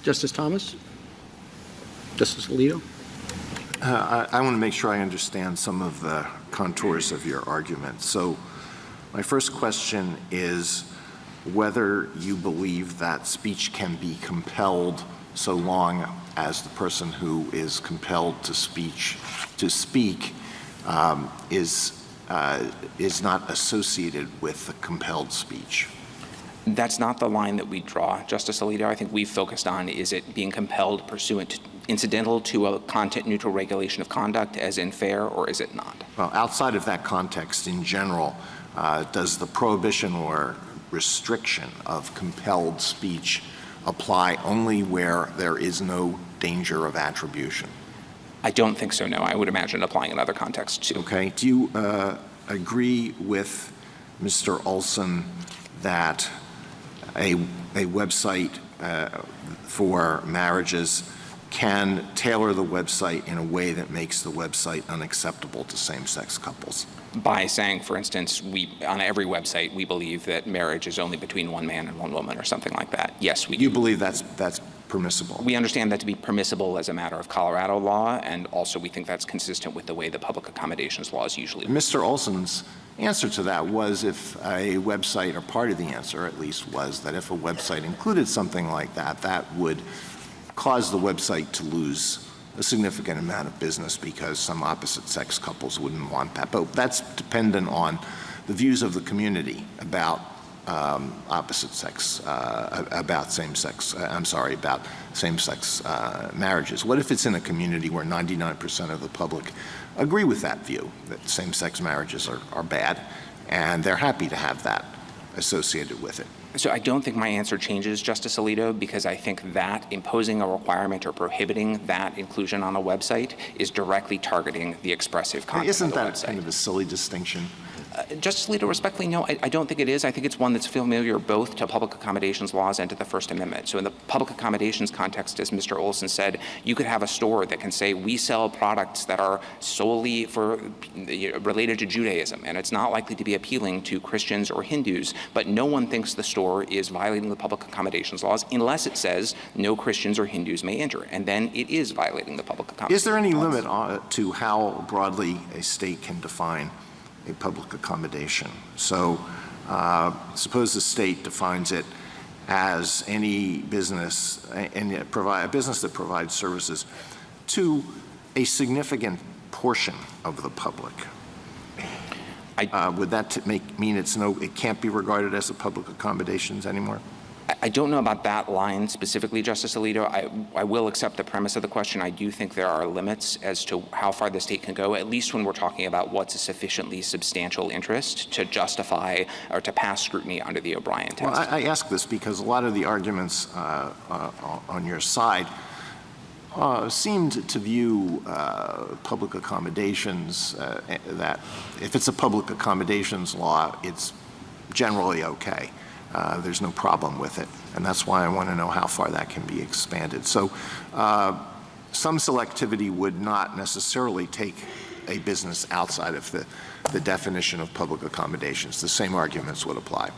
Justice Thomas? Justice Alito? I want to make sure I understand some of the contours of your argument. So my first question is whether you believe that speech can be compelled so long as the person who is compelled to speak is not associated with the compelled speech. That's not the line that we draw, Justice Alito. I think we've focused on, is it being compelled pursuant to, incidental to a content-neutral regulation of conduct, as in fair, or is it not? Well, outside of that context, in general, does the prohibition or restriction of compelled speech apply only where there is no danger of attribution? I don't think so, no. I would imagine applying in other contexts, too. Okay. Do you agree with Mr. Olson that a website for marriages can tailor the website in a way that makes the website unacceptable to same-sex couples? By saying, for instance, on every website, we believe that marriage is only between one man and one woman or something like that. Yes, we do. You believe that's permissible? We understand that to be permissible as a matter of Colorado law, and also we think that's consistent with the way the public accommodations law is usually. Mr. Olson's answer to that was, if a website, or part of the answer at least, was that if a website included something like that, that would cause the website to lose a significant amount of business because some opposite-sex couples wouldn't want that. But that's dependent on the views of the community about about same-sex marriages. What if it's in a community where 99% of the public agree with that view, that same-sex marriages are bad, and they're happy to have that associated with it? So I don't think my answer changes, Justice Alito, because I think that imposing a requirement or prohibiting that inclusion on a website is directly targeting the expressive content Isn't of the that website. kind of a silly distinction? Justice Alito, respectfully, no, I don't think it is. I think it's one that's familiar both to public accommodations laws and to the First Amendment. So in the public accommodations context, as Mr. Olson said, you could have a store that can say, we sell products that are solely related to Judaism, and it's not likely to be appealing to Christians or Hindus, but no one thinks the store is violating the public accommodations laws unless it says no Christians or Hindus may enter, and then it is violating the public accommodations laws. Is there any limit to how broadly a state can define a public accommodation? So suppose the state defines it as any business, a business that provides services to a significant portion of the public. Would that mean it can't be regarded as a public accommodations anymore? I don't know about that line specifically, Justice Alito. I will accept the premise of the question. I do think there are limits as to how far the state can go, at least when we're talking about what's a sufficiently substantial interest to justify or to pass scrutiny under the O'Brien test. Well, I ask this because a lot of the arguments on your side seemed to view public accommodations that if it's a public accommodations law, it's generally okay. There's no problem with it, and that's why I want to know how far that can be expanded. So some selectivity would not necessarily take a business outside of the definition of public accommodations. The same arguments would apply.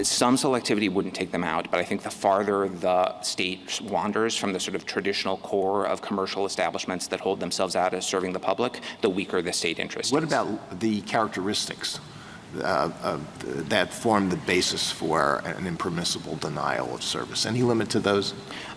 Some selectivity wouldn't take them out, but I think the farther the state wanders from the sort of traditional core of commercial establishments that hold themselves out as serving the public, the weaker the state interest is. What about the characteristics that form the basis for an impermissible denial of service? Any limit to those?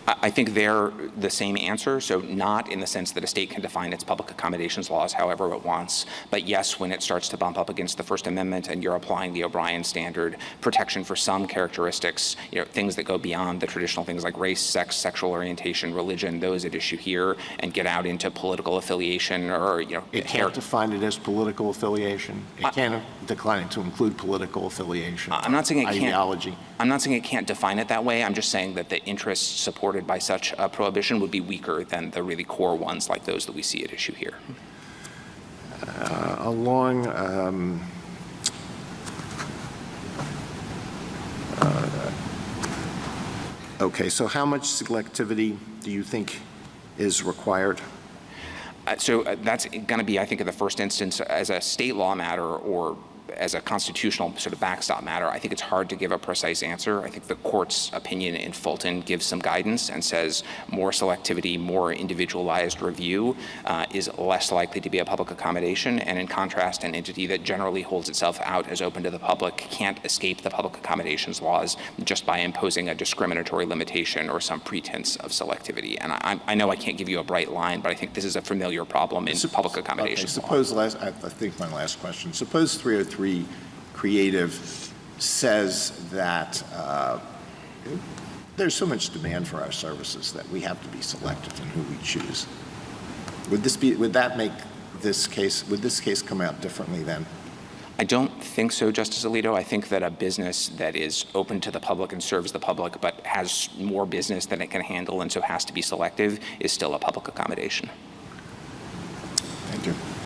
I think they're the same answer, so not in the sense that a state can define its public accommodations laws however it wants, but yes, when it starts to bump up against the First Amendment and you're applying the O'Brien standard, protection for some characteristics, things that go beyond the traditional things like race, sex, sexual orientation, religion, those at issue here, and get out into political affiliation or, It can't define it as political affiliation. It can't decline it to include political affiliation. I'm not saying it ideology. can't. I'm not saying it can't define it that way. I'm just saying that the interests supported by such a prohibition would be weaker than the really core ones like those that we see at issue here. Okay, so how much selectivity do you think is required? So that's going to be, I think, in the first instance, as a state law matter or as a constitutional sort of backstop matter, I think it's hard to give a precise answer. I think the court's opinion in Fulton gives some guidance and says more selectivity, more individualized review is less likely to be a public accommodation. And in contrast, an entity that generally holds itself out as open to the public can't escape the public accommodations laws just by imposing a discriminatory limitation or some pretense of selectivity. And I know I can't give you a bright line, but I think this is a familiar problem in public accommodations law. I think my last question. Suppose 303 Creative says that there's so much demand for our services that we have to be selective in who we choose. Would that make this case come out differently then? I don't think so, Justice Alito. I think that a business that is open to the public and serves the public but has more business than it can handle and so has to be selective is still a public accommodation.